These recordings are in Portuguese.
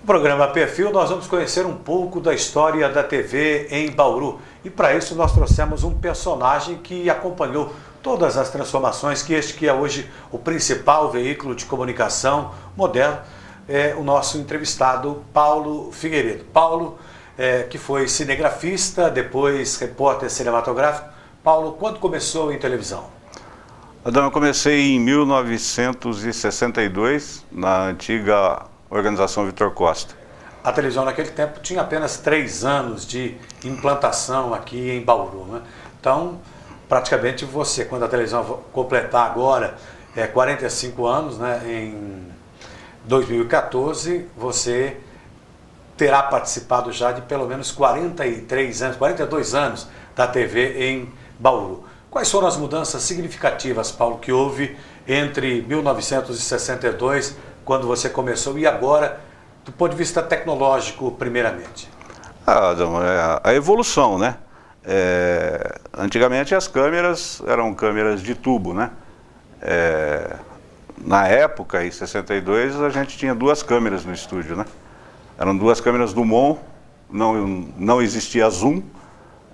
No programa Perfil, nós vamos conhecer um pouco da história da TV em Bauru. E para isso nós trouxemos um personagem que acompanhou todas as transformações que é hoje o principal veículo de comunicação moderno, é o nosso entrevistado Paulo Figueiredo. Paulo, que foi cinegrafista, depois repórter cinematográfico. Paulo, quando começou em televisão? Adão, eu comecei em 1962, na antiga Organização Vitor Costa. A televisão naquele tempo tinha apenas 3 anos de implantação aqui em Bauru, né? Então, praticamente você, quando a televisão completar agora 45 anos, né, em 2014, você terá participado já de pelo menos 43 anos, 42 anos da TV em Bauru. Quais foram as mudanças significativas, Paulo, que houve entre 1962, quando você começou, e agora, do ponto de vista tecnológico, primeiramente? A evolução, né? Antigamente as câmeras eram câmeras de tubo, né? Na época, em 62, a gente tinha 2 câmeras no estúdio, né? Eram 2 câmeras Dumont, não existia zoom,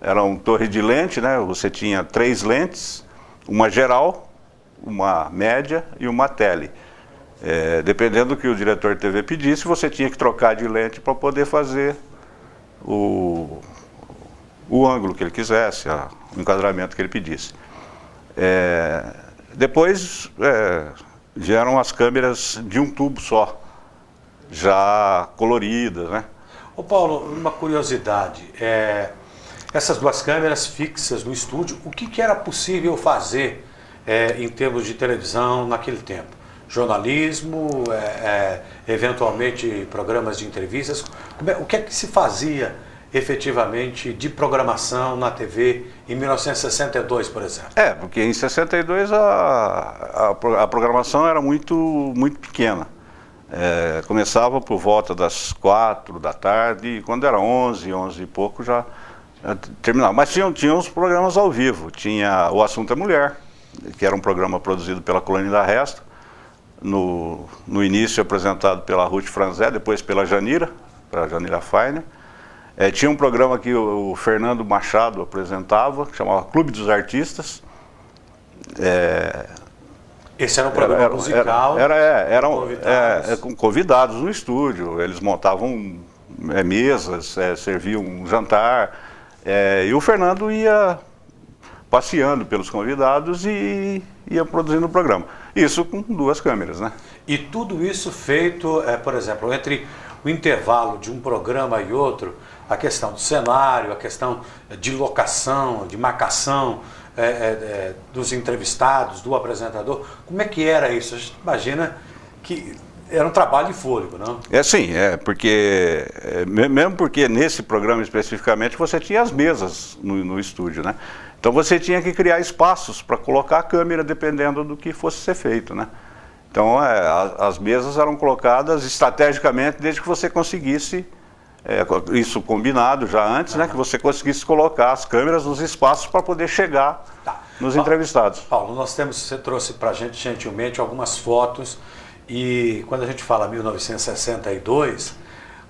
era um torre de lente, né? Você tinha 3 lentes, uma geral, uma média e uma tele. Dependendo do que o diretor de TV pedisse, você tinha que trocar de lente para poder fazer o ângulo que ele quisesse, o enquadramento que ele pedisse. Depois vieram as câmeras de um tubo só, já coloridas, né? Ô Paulo, uma curiosidade, essas 2 câmeras fixas no estúdio, o que era possível fazer em termos de televisão naquele tempo? Jornalismo, eventualmente programas de entrevistas, o que é que se fazia efetivamente de programação na TV em 1962, por exemplo? Porque em 62 a programação era muito pequena. Começava por volta das 4 da tarde, e quando era 11 e pouco já terminava. Mas tinha uns programas ao vivo. Tinha O Assunto é Mulher, que era um programa produzido pela Colônia da Resta, no início apresentado pela Ruth Franzé, depois pela Janira Feiner. Tinha um programa que o Fernando Machado apresentava, que chamava Clube dos Artistas. Esse era um programa musical? Com convidados no estúdio. Eles montavam mesas, serviam um jantar, e o Fernando ia passeando pelos convidados e ia produzindo o programa. Isso com 2 câmeras, né? E tudo isso feito, por exemplo, entre o intervalo de um programa e outro, a questão do cenário, a questão de locação, de marcação dos entrevistados, do apresentador, como é que era isso? A gente imagina que era um trabalho de fôlego, não? Mesmo porque nesse programa especificamente você tinha as mesas no estúdio, né? Então você tinha que criar espaços para colocar a câmera dependendo do que fosse ser feito, né? Então as mesas eram colocadas estrategicamente desde que você conseguisse, isso combinado já antes, né? Que você conseguisse colocar as câmeras nos espaços para poder chegar nos entrevistados. Paulo, você trouxe para a gente gentilmente algumas fotos, e quando a gente fala 1962,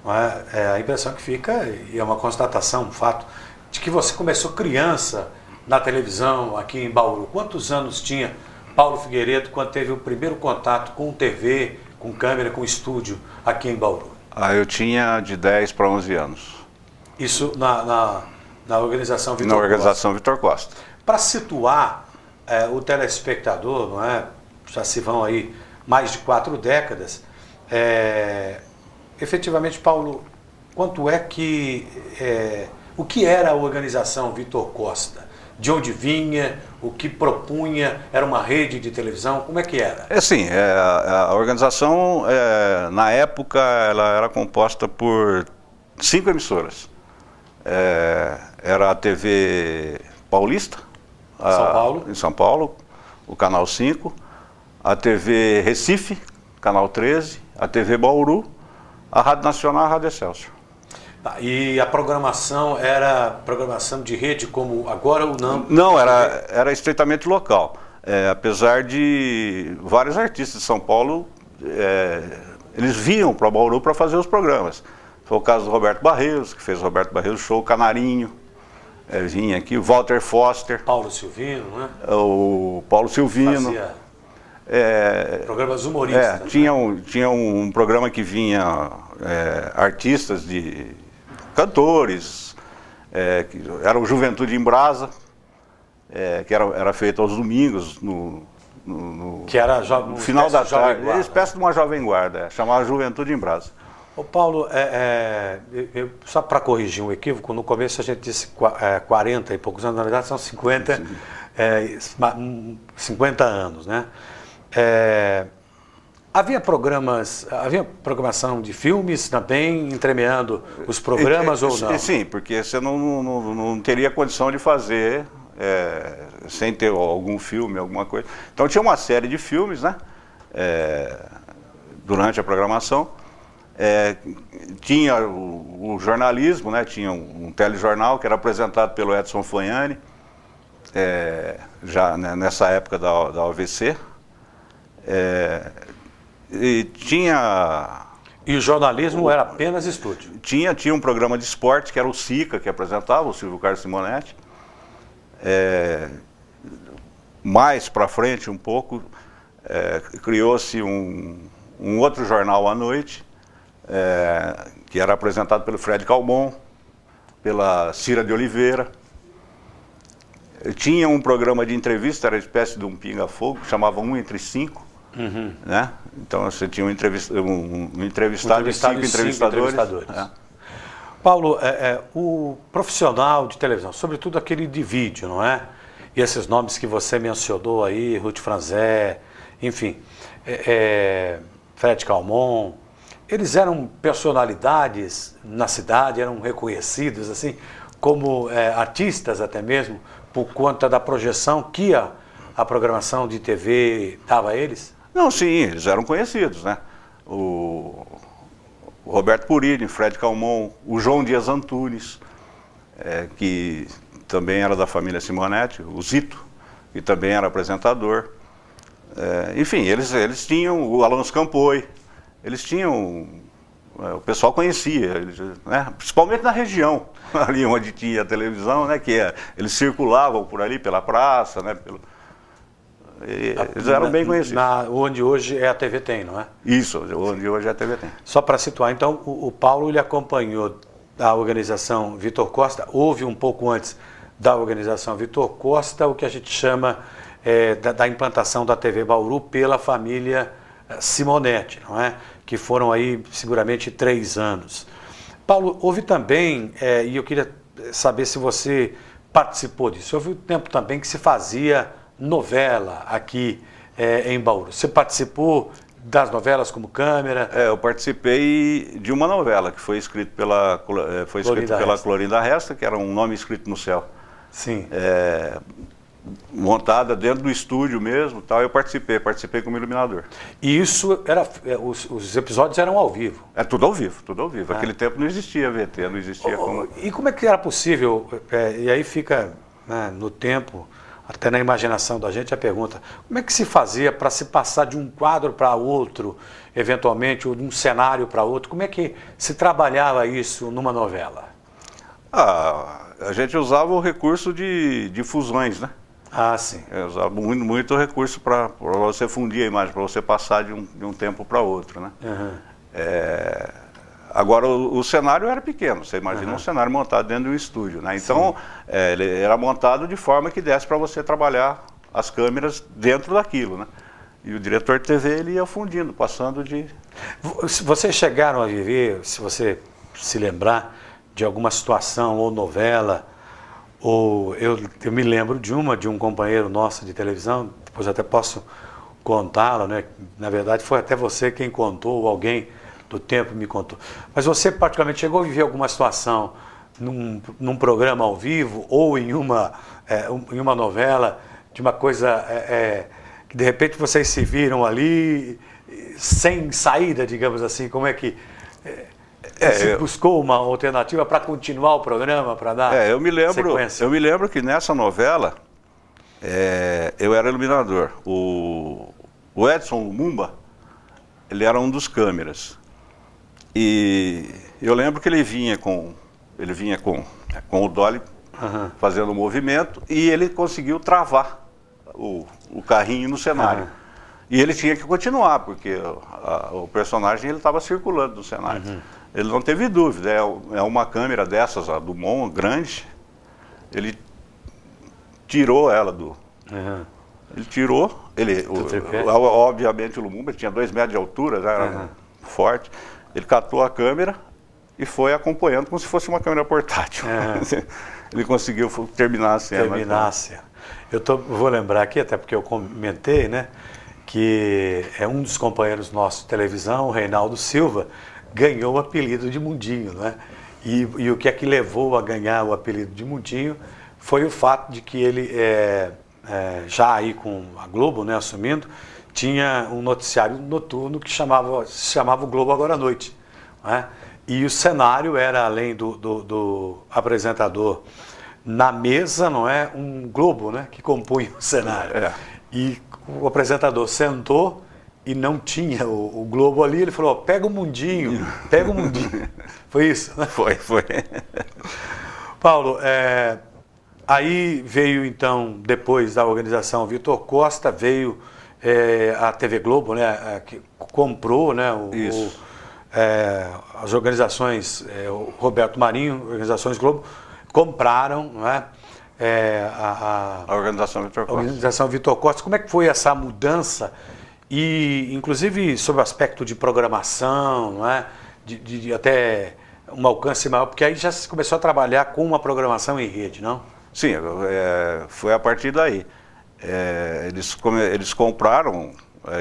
a impressão que fica, e é uma constatação, um fato, de que você começou criança na televisão aqui em Bauru. Quantos anos tinha Paulo Figueiredo quando teve o primeiro contato com TV, com câmera, com estúdio aqui em Bauru? Eu tinha de 10 para 11 anos. Isso na Organização Vitor Costa? Na Organização Vitor Costa. Para situar o telespectador, não é? Já se vão aí mais de 4 décadas, efetivamente, Paulo, quanto o que era a Organização Vitor Costa? De onde vinha, o que propunha, era uma rede de televisão, como é que era? A organização, na época, ela era composta por 5 emissoras. Era a TV Paulista, em São Paulo, o Canal 5, a TV Recife, Canal 13, a TV Bauru, a Rádio Nacional e a Rádio Excelsior. E a programação era programação de rede como agora ou não? Não, era estritamente local. Apesar de vários artistas de São Paulo eles vinham para Bauru para fazer os programas. Foi o caso do Roberto Barreiros, que fez o Roberto Barreiros Show, Canarinho, vinha aqui, o Walter Foster. Paulo Silvino, né? O Paulo Silvino. Fazia programas humorísticos. Tinha um programa que vinha artistas cantores, que era o Juventude em Brasa, que era feito aos domingos, que era no final da tarde, uma espécie de uma jovem guarda, chamava Juventude em Brasa. Ô Paulo, só para corrigir um equívoco, no começo a gente disse 40 e poucos anos, na verdade são 50, 50 anos, né? Havia programação de filmes também, entremeando os programas ou não? Sim, porque você não teria condição de fazer sem ter algum filme, alguma coisa. Então tinha uma série de filmes, né? Durante a programação. Tinha o jornalismo, né? Tinha um telejornal que era apresentado pelo Edson Fognani, já nessa época da OVC. E o jornalismo era apenas estúdio? Tinha um programa de esporte que era o SICA, que apresentava, o Silvio Carlos Simonetti. Mais para frente um pouco, criou-se um outro jornal à noite, que era apresentado pelo Fred Calmon, pela Cira de Oliveira. Tinha um programa de entrevista, era uma espécie de um pinga-fogo, chamava 1 entre 5, né? Então você tinha um entrevistado e 5 entrevistadores. Paulo, o profissional de televisão, sobretudo aquele de vídeo, não é? E esses nomes que você mencionou aí, Ruth Franzé, enfim, Fred Calmon, eles eram personalidades na cidade, eram reconhecidos assim, como artistas até mesmo, por conta da projeção que a programação de TV dava a eles? Não, sim, eles eram conhecidos, né? O Roberto Purini, Fred Calmon, o João Dias Antunes, que também era da família Simonetti, o Zito, que também era apresentador. Enfim, eles tinham o Alonso Campoy, eles tinham, o pessoal conhecia, né? Principalmente na região, ali onde tinha a televisão, né? Que eles circulavam por ali pela praça, né? Eles eram bem conhecidos. Onde hoje é a TV Tem, não é? Isso, onde hoje é a TV Tem. Só para situar, então, o Paulo ele acompanhou a organização Vitor Costa, houve um pouco antes da organização Vitor Costa, o que a gente chama da implantação da TV Bauru pela família Simonetti, não é? Que foram aí seguramente 3 anos. Paulo, houve também, e eu queria saber se você participou disso, houve um tempo também que se fazia novela aqui em Bauru. Você participou das novelas como câmera? Eu participei de uma novela que foi escrita pela Clorinda Resta, que era um nome escrito no céu. Sim. Montada dentro do estúdio mesmo, tal. Eu participei como iluminador. E isso era, os episódios eram ao vivo? Tudo ao vivo, tudo ao vivo. Naquele tempo não existia VT, não existia como... E como é que era possível, e aí fica, né, no tempo, até na imaginação da gente a pergunta, como é que se fazia para se passar de um quadro para outro, eventualmente, ou de um cenário para outro? Como é que se trabalhava isso numa novela? A gente usava o recurso de fusões, né? Ah, sim. Eu usava muito recurso para você fundir a imagem, para você passar de um tempo para outro, né? Uhum. Agora, o cenário era pequeno, você imagina um cenário montado dentro de um estúdio, né? Então, ele era montado de forma que desse para você trabalhar as câmeras dentro daquilo, né? E o diretor de TV, ele ia fundindo, passando de... Vocês chegaram a viver, se você se lembrar, de alguma situação ou novela, ou eu me lembro de um companheiro nosso de televisão, depois até posso contá-la, né? Na verdade, foi até você quem contou, ou alguém do tempo me contou. Mas você particularmente chegou a viver alguma situação num programa ao vivo ou em uma novela, de uma coisa que de repente vocês se viram ali sem saída, digamos assim? Como é que se buscou uma alternativa para continuar o programa, para dar sequência? Eu me lembro que nessa novela eu era iluminador. O Edson Lumumba ele era um dos câmeras. E eu lembro que ele vinha com o dolly fazendo o movimento e ele conseguiu travar o carrinho no cenário. E ele tinha que continuar, porque o personagem estava circulando no cenário. Ele não teve dúvida, é uma câmera dessas, a Dumont, grande, ele tirou ela do... Ele tirou, obviamente o Lumumba tinha 2 metros de altura, era forte, ele catou a câmera e foi acompanhando como se fosse uma câmera portátil. Ele conseguiu terminar a cena. Vou lembrar aqui, até porque eu comentei, né, que é um dos companheiros nossos de televisão, o Reinaldo Silva, ganhou o apelido de Mundinho, né? E o que é que levou a ganhar o apelido de Mundinho foi o fato de que ele, já aí com a Globo, né, assumindo, tinha um noticiário noturno que se chamava o Globo Agora à Noite, né? E o cenário era, além do apresentador na mesa, não é, um globo, né, que compunha o cenário. E o apresentador sentou e não tinha o globo ali, ele falou, pega o Mundinho, pega o Mundinho. Foi isso, né? Foi. Paulo, aí veio então, depois da organização Vitor Costa, veio a TV Globo, né, que comprou, né, as organizações, o Roberto Marinho, organizações Globo, compraram, não é? A organização Vitor Costa. Como é que foi essa mudança? E, inclusive, sobre o aspecto de programação, não é? de até um alcance maior, porque aí já se começou a trabalhar com uma programação em rede, não? Sim, foi a partir daí. Eles compraram,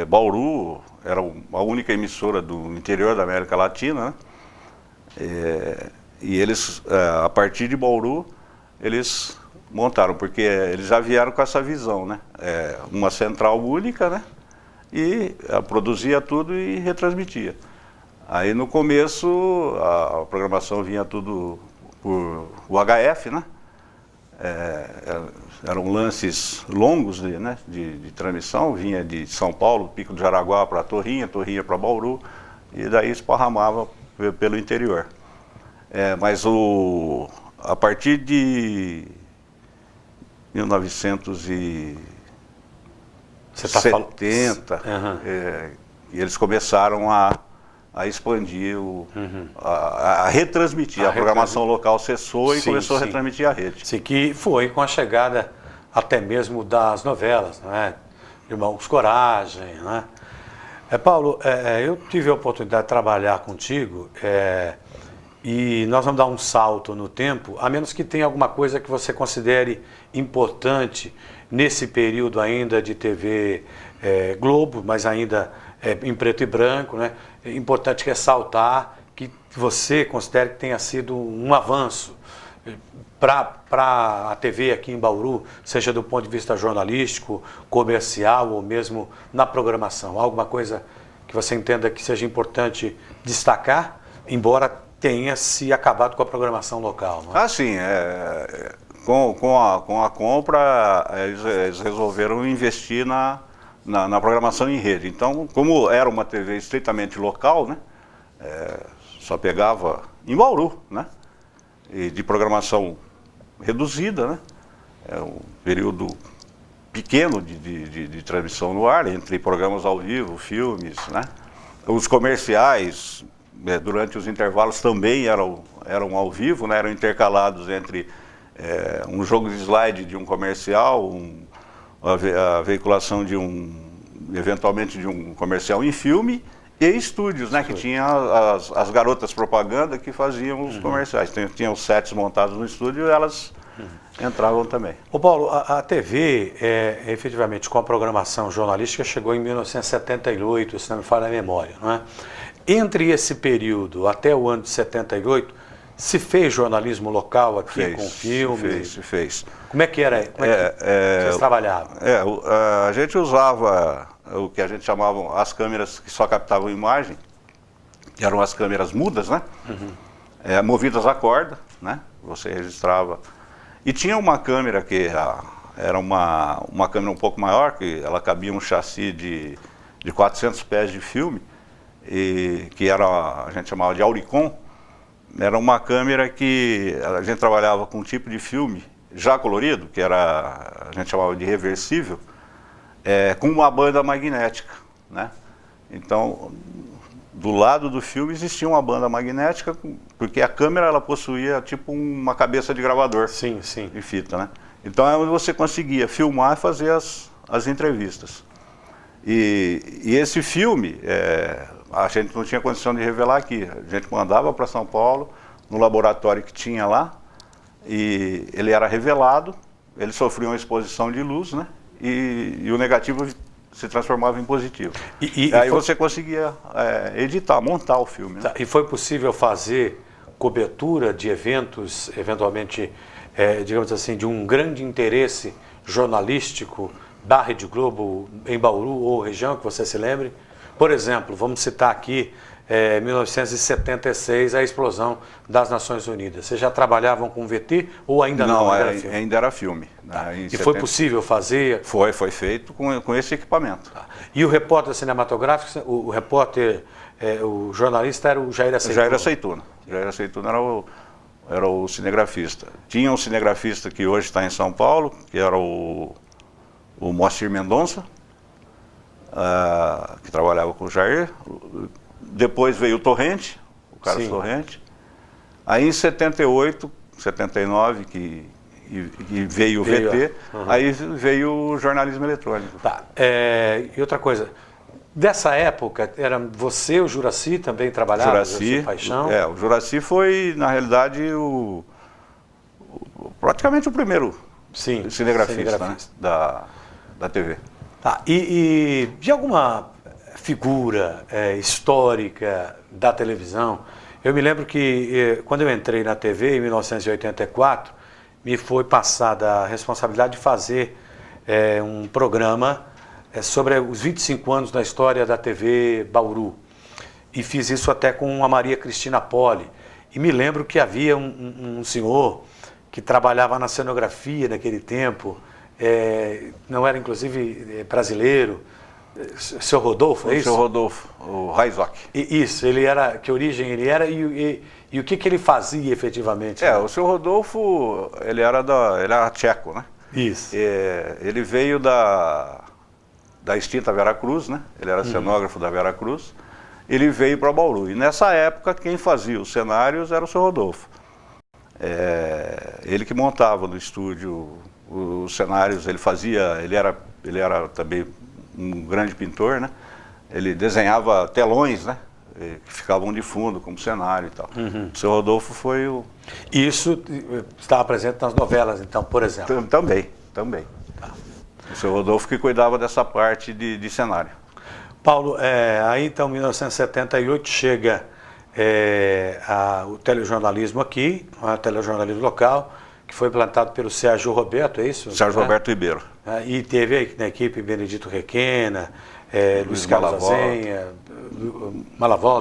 Bauru era a única emissora do interior da América Latina, né? E eles, a partir de Bauru, eles montaram, porque eles já vieram com essa visão, né? Uma central única, né? E produzia tudo e retransmitia. Aí no começo a programação vinha tudo por UHF, né? Eram lances longos de transmissão, vinha de São Paulo, Pico do Jaraguá para Torrinha para Bauru, e daí esparramava pelo interior. Mas a partir de 1970, e eles começaram a expandir, a retransmitir. A programação local cessou e começou a retransmitir a rede. Sim, que foi com a chegada até mesmo das novelas, não é? Irmãos Coragem, né? Paulo, eu tive a oportunidade de trabalhar contigo, e nós vamos dar um salto no tempo, a menos que tenha alguma coisa que você considere importante nesse período ainda de TV Globo, mas ainda em preto e branco, né? É importante ressaltar que você considere que tenha sido um avanço para a TV aqui em Bauru, seja do ponto de vista jornalístico, comercial ou mesmo na programação. Alguma coisa que você entenda que seja importante destacar, embora tenha se acabado com a programação local, não é? Sim. Com a compra, eles resolveram investir na programação em rede. Então, como era uma TV estritamente local, né, só pegava em Bauru, né, e de programação reduzida, né, um período pequeno de transmissão no ar, entre programas ao vivo, filmes, né, os comerciais, durante os intervalos também eram ao vivo, né, eram intercalados entre um jogo de slide de um comercial, a veiculação eventualmente de um comercial em filme e estúdios, né, que tinha as garotas propaganda que faziam os comerciais. Tinham os sets montados no estúdio e elas entravam também. Ô Paulo, a TV, efetivamente, com a programação jornalística, chegou em 1978, se não me falha a memória, não é? Entre esse período até o ano de 78, se fez jornalismo local aqui com filmes? Fez. Como é que era? Como é que vocês trabalhavam? A gente usava o que a gente chamava as câmeras que só captavam imagem, que eram as câmeras mudas, né? Movidas a corda, né? Você registrava. E tinha uma câmera que era uma câmera um pouco maior, que ela cabia um chassi de 400 pés de filme, que era, a gente chamava de Auricon. Era uma câmera que a gente trabalhava com um tipo de filme já colorido, que era, a gente chamava de reversível, com uma banda magnética, né? Então, do lado do filme existia uma banda magnética, porque a câmera ela possuía tipo uma cabeça de gravador, sim, sim, de fita, né? Então é onde você conseguia filmar e fazer as entrevistas. E esse filme, a gente não tinha condição de revelar aqui. A gente mandava para São Paulo, no laboratório que tinha lá, e ele era revelado, ele sofria uma exposição de luz, né? E o negativo se transformava em positivo. E aí você conseguia editar, montar o filme. Né? Tá, e foi possível fazer cobertura de eventos, eventualmente, digamos assim, de um grande interesse jornalístico da Rede Globo em Bauru ou região, que você se lembre? Por exemplo, vamos citar aqui 1976, a explosão das Nações Unidas. Vocês já trabalhavam com VT ou ainda não? Não, ainda ainda era filme. Tá. E foi possível fazer? Foi feito com esse equipamento. Tá. E o repórter cinematográfico, o repórter, o jornalista era o Jair Aceituna? Jair Aceituna. Jair Aceituna era o cinegrafista. Tinha um cinegrafista que hoje está em São Paulo, que era o Moacir Mendonça, que trabalhava com o Jair. Depois veio o Torrente, o Carlos Torrente. Aí em 78, 79, que veio o VT, aí veio o jornalismo eletrônico. Tá. E outra coisa, dessa época, era você, o Juracy também trabalhava? Juracy Paixão? O Juracy foi, na realidade, praticamente o primeiro cinegrafista. Né, da TV. Tá. E de alguma figura histórica da televisão, eu me lembro que quando eu entrei na TV em 1984, me foi passada a responsabilidade de fazer um programa sobre os 25 anos da história da TV Bauru. E fiz isso até com a Maria Cristina Poli. E me lembro que havia um senhor que trabalhava na cenografia naquele tempo, não era inclusive brasileiro, o senhor Rodolfo, é isso? O senhor Rodolfo, o Raizoc. Isso, ele era, que origem ele era e o que ele fazia efetivamente? O senhor Rodolfo, ele era tcheco, né? Isso. Ele veio da extinta Veracruz, né? Ele era cenógrafo da Veracruz. Ele veio para Bauru. E nessa época, quem fazia os cenários era o senhor Rodolfo. Ele que montava no estúdio os cenários, ele era também um grande pintor, né? Ele desenhava telões, né? Que ficavam de fundo como cenário e tal. O seu Rodolfo foi o... Isso estava presente nas novelas, então, por exemplo? Também. Tá. O seu Rodolfo que cuidava dessa parte de cenário. Paulo, aí então, em 1978, chega o telejornalismo aqui, o telejornalismo local, que foi implantado pelo Sérgio Roberto, é isso? Sérgio Roberto Ribeiro. E teve na equipe Benedito Requena, Luiz Carlos Azenha,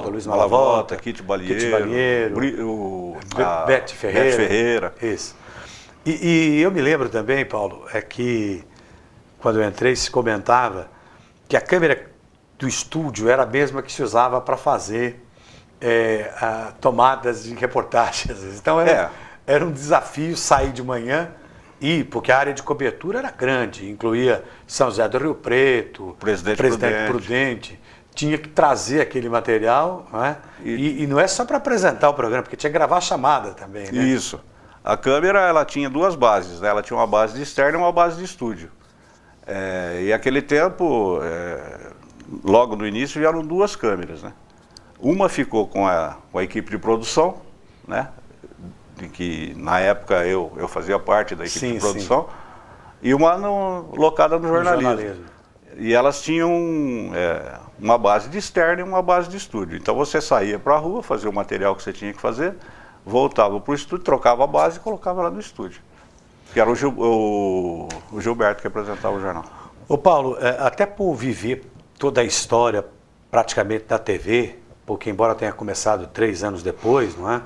Luiz Malavolta, Kit Balieiro, Bete Ferreira. Bete Isso. E eu me lembro também, Paulo, que quando eu entrei se comentava que a câmera do estúdio era a mesma que se usava para fazer tomadas de reportagens. Então era um desafio sair de manhã porque a área de cobertura era grande, incluía São José do Rio Preto, Presidente Prudente. Tinha que trazer aquele material, né? E não é só para apresentar o programa, porque tinha que gravar a chamada também, né? Isso. A câmera ela tinha duas bases, né? Ela tinha uma base de externo e uma base de estúdio. E aquele tempo, logo no início, vieram duas câmeras, né? Uma ficou com a equipe de produção, né? De que na época eu fazia parte da equipe de produção, e uma locada no jornalismo. E elas tinham uma base de externo e uma base de estúdio. Então você saía para a rua, fazia o material que você tinha que fazer, voltava para o estúdio, trocava a base e colocava lá no estúdio. Que era o Gilberto que apresentava o jornal. Ô Paulo, até por viver toda a história praticamente da TV, porque embora tenha começado 3 anos depois, não é?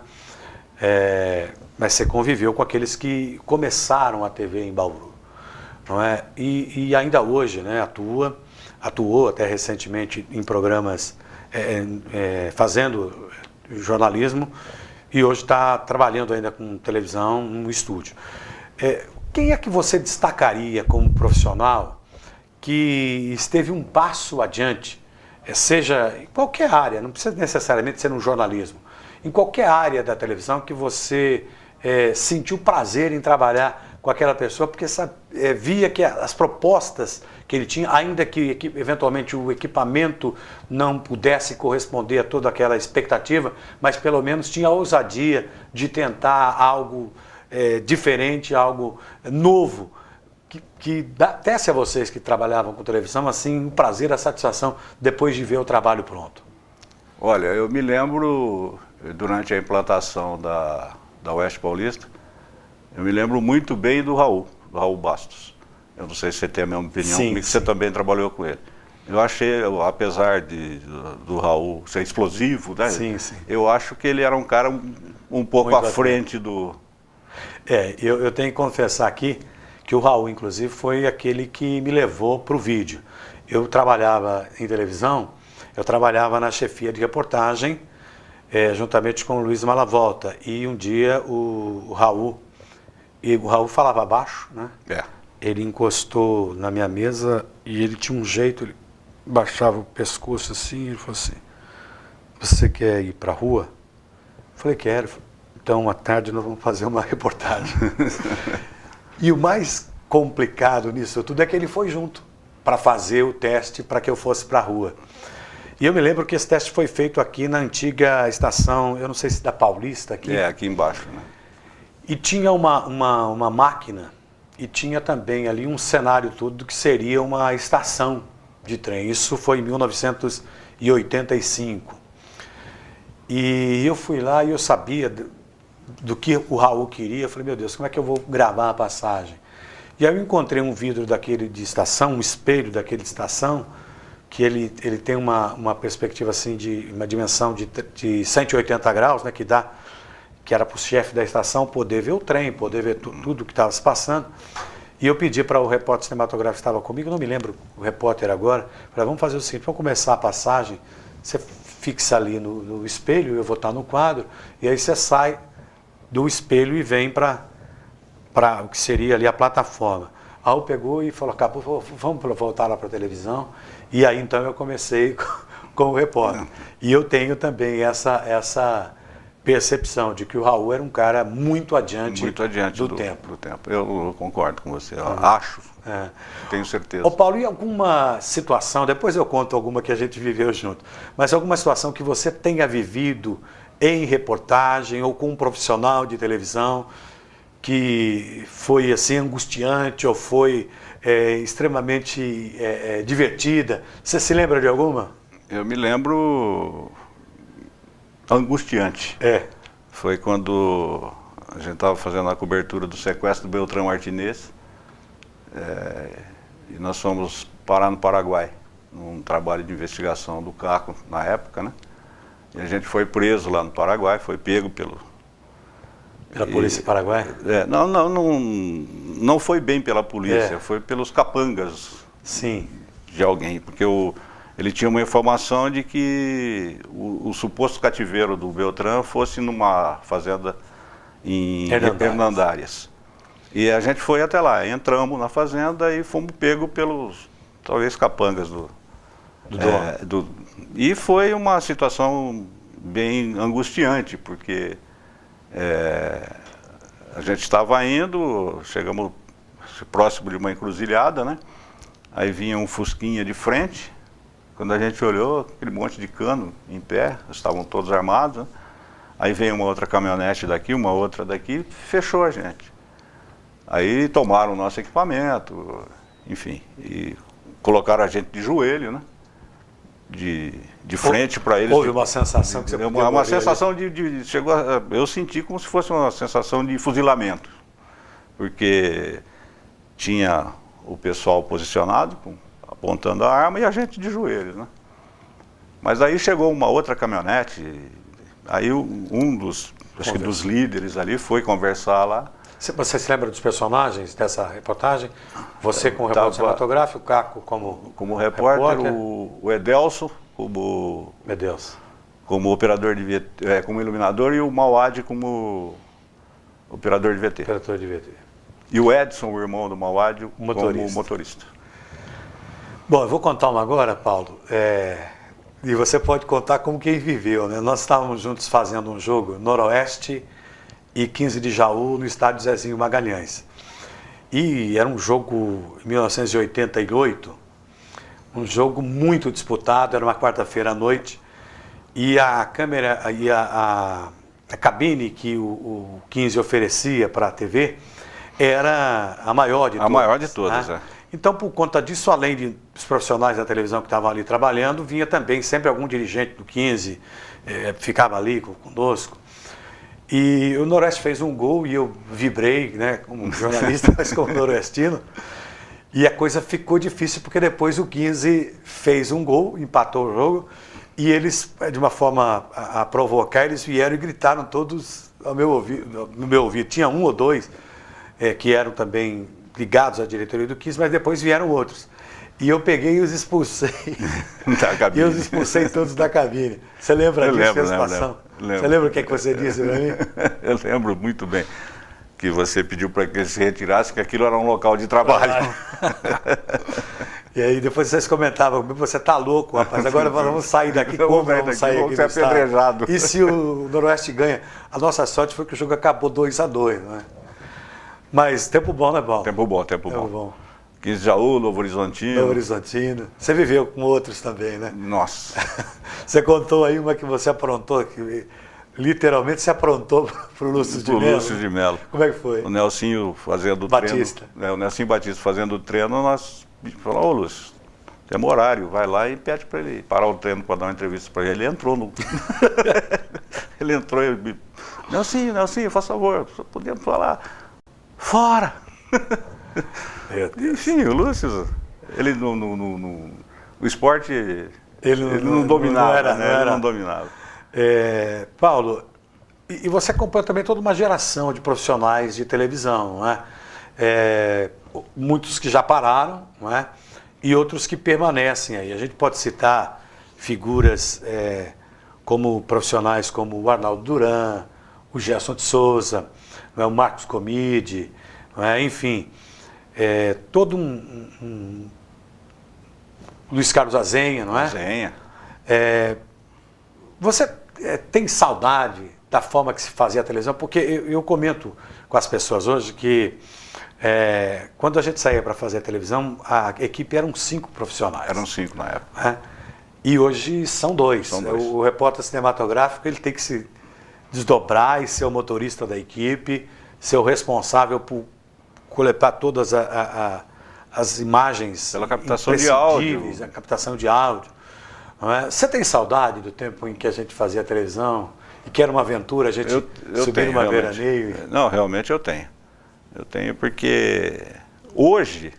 Mas você conviveu com aqueles que começaram a TV em Bauru, não é? E ainda hoje, né, atuou até recentemente em programas fazendo jornalismo e hoje está trabalhando ainda com televisão no estúdio. Quem é que você destacaria como profissional que esteve um passo adiante, seja em qualquer área, não precisa necessariamente ser no jornalismo, em qualquer área da televisão que você sentiu prazer em trabalhar com aquela pessoa, porque via que as propostas que ele tinha, ainda que eventualmente o equipamento não pudesse corresponder a toda aquela expectativa, mas pelo menos tinha a ousadia de tentar algo diferente, algo novo, que desse a vocês que trabalhavam com televisão, assim, um prazer, a satisfação depois de ver o trabalho pronto. Olha, eu me lembro, durante a implantação da Oeste Paulista, eu me lembro muito bem do Raul Bastos. Eu não sei se você tem a mesma opinião comigo, você também trabalhou com ele. Eu achei, apesar do Raul ser explosivo, né? Sim, sim. Eu acho que ele era um cara um pouco muito à frente do... Eu tenho que confessar aqui que o Raul, inclusive, foi aquele que me levou para o vídeo. Eu trabalhava em televisão, eu trabalhava na chefia de reportagem, juntamente com o Luiz Malavolta. E um dia o Raul falava baixo, né? Ele encostou na minha mesa e ele tinha um jeito, ele baixava o pescoço assim, ele falou assim: você quer ir para a rua? Eu falei, quero. Então, à tarde nós vamos fazer uma reportagem. E o mais complicado nisso tudo é que ele foi junto para fazer o teste para que eu fosse para a rua. E eu me lembro que esse teste foi feito aqui na antiga estação, eu não sei se da Paulista aqui. Aqui embaixo, né? E tinha uma máquina e tinha também ali um cenário todo do que seria uma estação de trem. Isso foi em 1985. E eu fui lá e eu sabia do que o Raul queria. Eu falei, meu Deus, como é que eu vou gravar a passagem? E aí eu encontrei um vidro daquele de estação, um espelho daquele de estação, que ele tem uma perspectiva assim, uma dimensão de 180 graus, né, que era para o chefe da estação poder ver o trem, poder ver tudo que estava se passando. E eu pedi para o repórter cinematográfico que estava comigo, não me lembro o repórter agora, falei, vamos fazer o seguinte, vamos começar a passagem, você fixa ali no espelho, eu vou estar no quadro, e aí você sai do espelho e vem para o que seria ali a plataforma. Aí Raul pegou e falou, acabou, vamos voltar lá para a televisão. E aí então eu comecei com o repórter. E eu tenho também essa percepção de que o Raul era um cara muito adiante do tempo. Eu concordo com você, acho, tenho certeza. Ô Paulo, e alguma situação, depois eu conto alguma que a gente viveu junto, mas alguma situação que você tenha vivido em reportagem ou com um profissional de televisão que foi assim angustiante ou foi extremamente divertida? Você se lembra de alguma? Eu me lembro angustiante. Foi quando a gente estava fazendo a cobertura do sequestro do Beltrão Martinez e nós fomos parar no Paraguai, num trabalho de investigação do Caco na época, né? E a gente foi preso lá no Paraguai, foi pego pela polícia paraguaia? Não foi bem pela polícia, foi pelos capangas. Sim. De alguém, porque ele tinha uma informação de que o suposto cativeiro do Beltrán fosse numa fazenda em Hernandárias. E a gente foi até lá, entramos na fazenda e fomos pegos pelos, talvez, capangas do dono. E foi uma situação bem angustiante, porque a gente estava indo, chegamos próximo de uma encruzilhada, né? Aí vinha um fusquinha de frente. Quando a gente olhou, aquele monte de cano em pé, estavam todos armados, né? Aí veio uma outra caminhonete daqui, uma outra daqui, fechou a gente. Aí tomaram o nosso equipamento, enfim, e colocaram a gente de joelho, né? De frente para eles. Houve uma sensação que você podia uma sensação eu senti como se fosse uma sensação de fuzilamento, porque tinha o pessoal posicionado, apontando a arma, e a gente de joelhos, né? Mas aí chegou uma outra caminhonete, aí um dos líderes ali foi conversar lá. Você se lembra dos personagens dessa reportagem? Você como repórter cinematográfico, o Caco como repórter, o Edelso, Meu Deus. como operador de VT, como iluminador, e o Mauad como operador de VT. Operador de VT. E o Edson, o irmão do Mauad, como motorista. Bom, eu vou contar uma agora, Paulo. E você pode contar como quem viveu, né? Nós estávamos juntos fazendo um jogo, Noroeste e 15 de Jaú, no estádio Zezinho Magalhães. E era um jogo em 1988, um jogo muito disputado, era uma quarta-feira à noite, e a câmera e a cabine que o 15 oferecia para a TV era a maior de todas. A maior de todas, né? Então, por conta disso, além dos profissionais da televisão que estavam ali trabalhando, vinha também sempre algum dirigente do 15, ficava ali conosco. E o Noroeste fez um gol e eu vibrei, né, como jornalista, mas como noroestino. E a coisa ficou difícil porque depois o 15 fez um gol, empatou o jogo, e eles, de uma forma a provocar, eles vieram e gritaram todos ao meu ouvido, no meu ouvido. Tinha um ou dois que eram também ligados à diretoria do 15, mas depois vieram outros. E eu peguei e os expulsei. Da cabine. E eu os expulsei todos da cabine. Você lembra disso? Lembro. Você lembra o que você disse para mim? Eu lembro muito bem que você pediu para que eles se retirassem, que aquilo era um local de trabalho. E aí depois vocês comentavam, você tá louco, rapaz, agora vamos sair daqui, como vamos sair aqui do apedrejado. E se o Noroeste ganha? A nossa sorte foi que o jogo acabou 2-2, não é? Mas tempo bom, né, Paulo? Tempo bom. 15 de Jaú, Novo Horizontino. Novo Horizontino. Você viveu com outros também, né? Nossa. Você contou aí uma que você aprontou, que literalmente se aprontou para o Lúcio de Mello. Lúcio de Mello. Como é que foi? O Nelsinho fazendo o Batista. treino. O Nelsinho Batista fazendo o treino, nós falamos, ô Lúcio, temos horário, vai lá e pede para ele parar o treino para dar uma entrevista para ele. Ele entrou no... Ele entrou e... Nelsinho, faz favor, podemos falar... Fora! Enfim, o Lúcio, ele o esporte, ele não dominava, ele não dominava. Paulo, e você acompanha também toda uma geração de profissionais de televisão, não é? Muitos que já pararam, não é? E outros que permanecem aí. A gente pode citar figuras como profissionais como o Arnaldo Duran, o Gerson de Souza, o Marcos Comide, enfim, todo Luiz Carlos Azenha, não é? Azenha. Você tem saudade da forma que se fazia a televisão? Porque eu comento com as pessoas hoje que quando a gente saía para fazer a televisão, a equipe eram 5 profissionais. Eram 5 na época. E hoje são 2. O repórter cinematográfico ele tem que se desdobrar e ser o motorista da equipe, ser o responsável por coletar todas as imagens pela captação de áudio. A captação de áudio. Não é? Você tem saudade do tempo em que a gente fazia televisão e que era uma aventura, a gente subir numa veraneio? Não, realmente eu tenho. Eu tenho porque hoje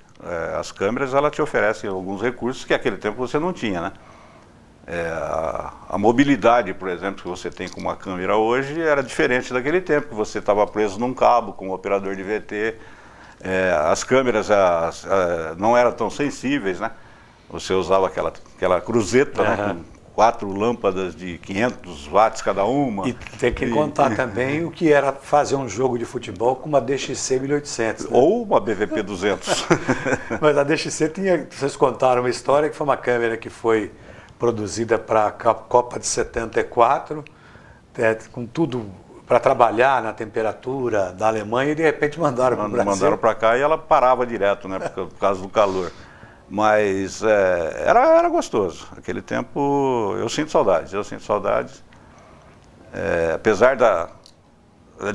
as câmeras elas te oferecem alguns recursos que naquele tempo você não tinha, né? A mobilidade, por exemplo, que você tem com uma câmera hoje era diferente daquele tempo, que você estava preso num cabo com um operador de VT. As câmeras não eram tão sensíveis, né? Você usava aquela cruzeta, né? Com 4 lâmpadas de 500 watts cada uma. E tem que contar também o que era fazer um jogo de futebol com uma DXC 1800. Né? Ou uma BVP 200. Mas a DXC tinha, vocês contaram uma história que foi uma câmera que foi produzida para a Copa de 74, com tudo para trabalhar na temperatura da Alemanha e de repente mandaram para o Brasil. Mandaram para cá e ela parava direto, né, por causa do calor. Mas era gostoso. Aquele tempo eu sinto saudades. Apesar da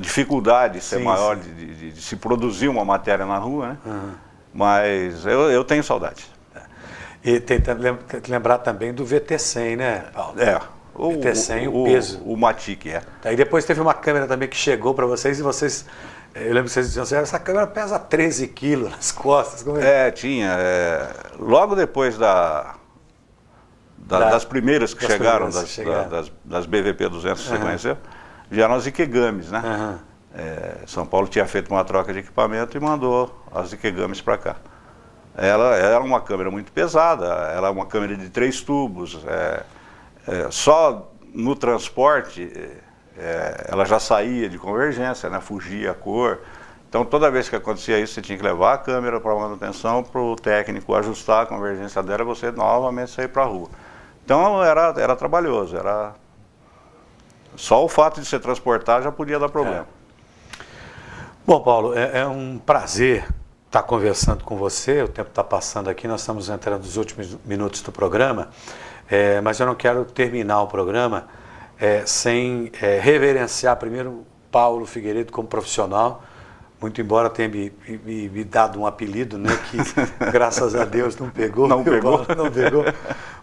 dificuldade ser maior de se produzir uma matéria na rua, né? Uhum. Mas eu tenho saudade. E tentando lembrar também do VT100, né, Paulo? O VT100, o peso. O Matic, Aí depois teve uma câmera também que chegou para vocês e vocês... Eu lembro que vocês diziam assim, essa câmera pesa 13 quilos nas costas. Como é? Tinha. Logo depois das primeiras que chegaram, das BVP 200 que você conheceu, vieram as Ikegamis, né? São Paulo tinha feito uma troca de equipamento e mandou as Ikegamis para cá. ela era uma câmera muito pesada, ela é uma câmera de 3 tubos, só no transporte ela já saía de convergência, né, fugia a cor. Então toda vez que acontecia isso, você tinha que levar a câmera para manutenção, para o técnico ajustar a convergência dela e você novamente sair para a rua. Então era trabalhoso, só o fato de se transportar já podia dar problema. Bom, Paulo, é um prazer estar conversando com você, o tempo está passando aqui, nós estamos entrando nos últimos minutos do programa, mas eu não quero terminar o programa sem reverenciar primeiro Paulo Figueiredo como profissional, muito embora tenha me dado um apelido, né, que graças a Deus não pegou. Não pegou. Não pegou,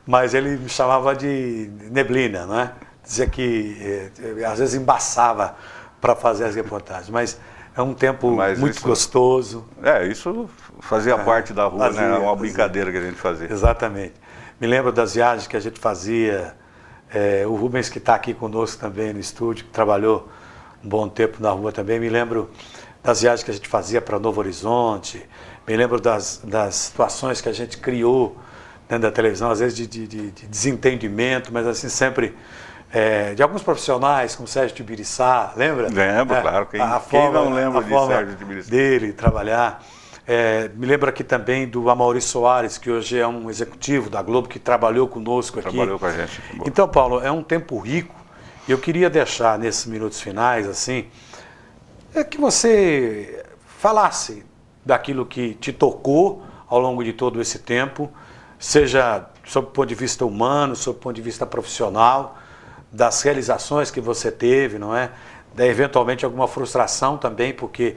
mas ele me chamava de neblina, né? Dizia que às vezes embaçava para fazer as reportagens, mas é um tempo muito gostoso. Isso fazia parte da rua, né? Era uma brincadeira que a gente fazia. Exatamente. Me lembro das viagens que a gente fazia, o Rubens que está aqui conosco também no estúdio, que trabalhou um bom tempo na rua também, me lembro das viagens que a gente fazia para Novo Horizonte, me lembro das situações que a gente criou dentro da televisão, às vezes de desentendimento, mas assim sempre de alguns profissionais, como Sérgio Tibiriçá, lembra? Lembro, claro, quem não lembra de Sérgio Tibiriçá? Dele trabalhar. Me lembro aqui também do Amaury Soares, que hoje é um executivo da Globo, que trabalhou conosco aqui. Trabalhou com a gente. Então, Paulo, é um tempo rico, e eu queria deixar nesses minutos finais, assim, que você falasse daquilo que te tocou ao longo de todo esse tempo, seja sob o ponto de vista humano, sob o ponto de vista profissional, das realizações que você teve, não é? Eventualmente alguma frustração também, porque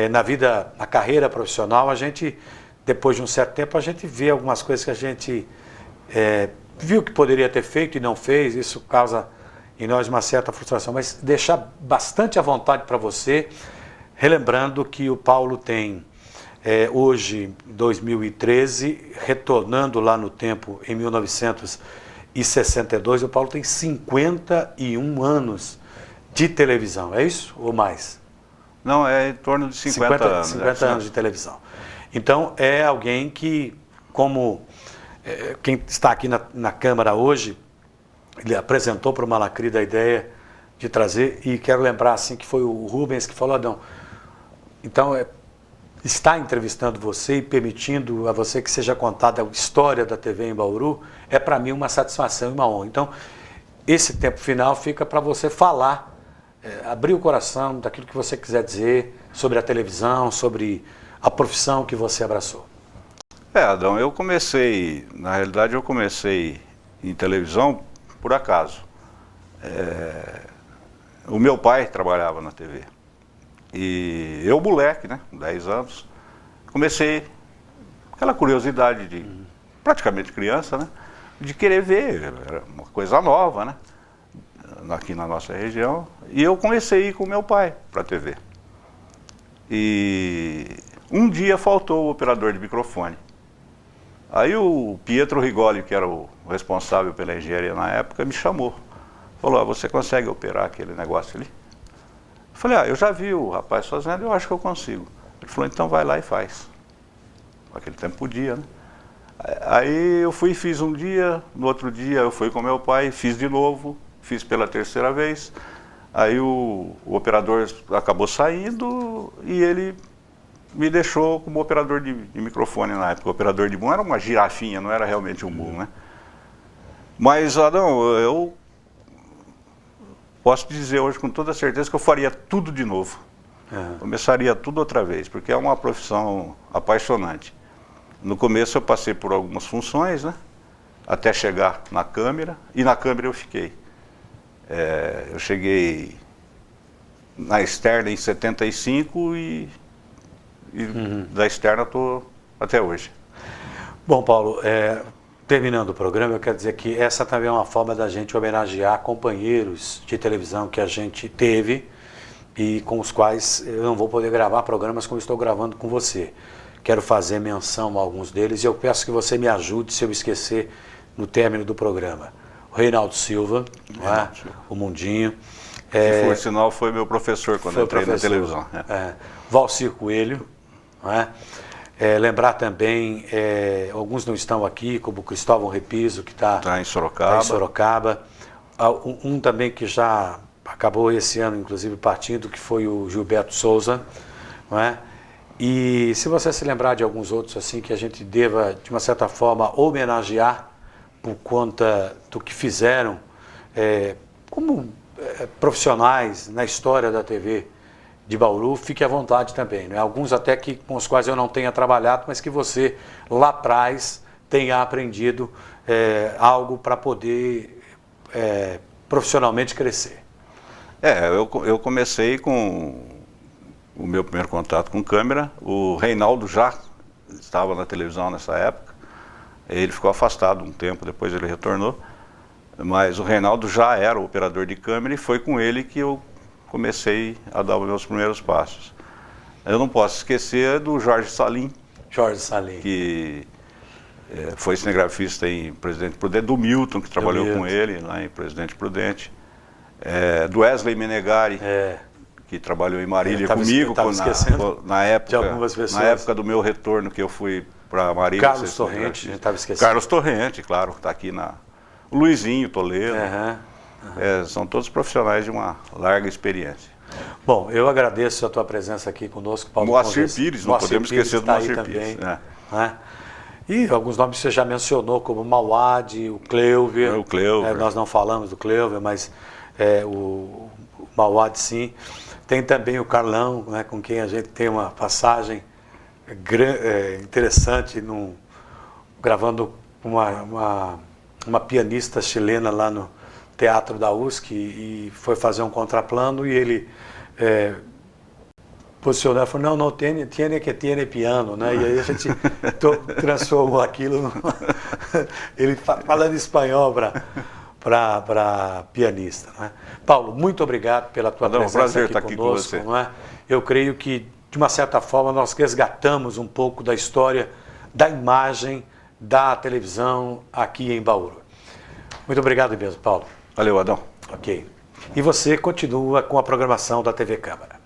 na carreira profissional, a gente, depois de um certo tempo, a gente vê algumas coisas que a gente viu que poderia ter feito e não fez, isso causa em nós uma certa frustração, mas deixar bastante à vontade para você, relembrando que o Paulo tem, hoje, 2013, retornando lá no tempo, em 1962, o Paulo tem 51 anos de televisão, é isso ou mais? Não, é em torno de 50 anos. 50 anos de televisão. Então, é alguém que, como quem está aqui na Câmara hoje, ele apresentou para o Malacrida a ideia de trazer, e quero lembrar assim que foi o Rubens que falou, Adão, então estar entrevistando você e permitindo a você que seja contada a história da TV em Bauru, é para mim uma satisfação e uma honra. Então, esse tempo final fica para você falar, abrir o coração daquilo que você quiser dizer sobre a televisão, sobre a profissão que você abraçou. Adão, na realidade eu comecei em televisão por acaso. O meu pai trabalhava na TV. E eu, moleque, né, 10 anos, comecei aquela curiosidade de, praticamente criança, né, de querer ver, era uma coisa nova, né, aqui na nossa região. E eu comecei a ir com meu pai para a TV. E um dia faltou o operador de microfone. Aí o Pietro Rigoli, que era o responsável pela engenharia na época, me chamou. Falou, você consegue operar aquele negócio ali? Eu falei, eu já vi o rapaz fazendo, eu acho que eu consigo. Ele falou, então vai lá e faz. Naquele tempo podia, né? Aí eu fui e fiz um dia, no outro dia eu fui com meu pai, fiz de novo, fiz pela terceira vez. Aí o operador acabou saindo e ele me deixou como operador de microfone na época. O operador de boom era uma girafinha, não era realmente um boom, né? Mas, Adão, eu posso dizer hoje com toda certeza que eu faria tudo de novo. Começaria tudo outra vez, porque é uma profissão apaixonante. No começo eu passei por algumas funções, né? Até chegar na câmera, e na câmera eu fiquei. Eu cheguei na externa em 75 e da externa estou até hoje. Bom, Paulo, terminando o programa, eu quero dizer que essa também é uma forma da gente homenagear companheiros de televisão que a gente teve e com os quais eu não vou poder gravar programas como estou gravando com você. Quero fazer menção a alguns deles e eu peço que você me ajude se eu esquecer no término do programa. O Reinaldo Silva, o Mundinho. Que por sinal foi meu professor quando eu entrei na televisão. Valcir Coelho, Lembrar também, alguns não estão aqui, como o Cristóvão Repiso, que está em Sorocaba. Um também que já acabou esse ano, inclusive, partindo, que foi o Gilberto Souza, não é? E se você se lembrar de alguns outros assim que a gente deva, de uma certa forma, homenagear por conta do que fizeram como profissionais na história da TV de Bauru, fique à vontade também, né? Alguns até com os quais eu não tenha trabalhado, mas que você lá atrás tenha aprendido algo para poder profissionalmente crescer. Eu comecei com o meu primeiro contato com câmera. O Reinaldo já estava na televisão nessa época. Ele ficou afastado um tempo, depois ele retornou. Mas o Reinaldo já era o operador de câmera e foi com ele que eu comecei a dar os meus primeiros passos. Eu não posso esquecer do Jorge Salim. Jorge Salim. Que foi cinegrafista em Presidente Prudente, do Milton, que trabalhou com ele lá em Presidente Prudente. Do Wesley Menegari, que trabalhou em Marília comigo na época do meu retorno, que eu fui para Marília. Carlos Torrente, a gente estava esquecendo. Carlos Torrente, claro, está aqui o Luizinho Toledo. São todos profissionais de uma larga experiência. Bom, eu agradeço a tua presença aqui conosco, Paulo. Moacir Pires, não podemos esquecer do Moacir Pires. E alguns nomes que você já mencionou, como o Mauad, o Cleuver. Nós não falamos do Cleuver, mas o Mauad sim. Tem também o Carlão, né, com quem a gente tem uma passagem interessante, gravando uma pianista chilena lá no Teatro da USC, e foi fazer um contraplano e ele posicionou e falou, não, tiene piano, né? E aí a gente transformou aquilo ele falando espanhol para pianista, né? Paulo, muito obrigado pela tua presença aqui conosco, não é? Eu creio que, de uma certa forma, nós resgatamos um pouco da história da imagem da televisão aqui em Bauru. Muito obrigado mesmo, Paulo. Valeu, Adão. Ok. E você continua com a programação da TV Câmara.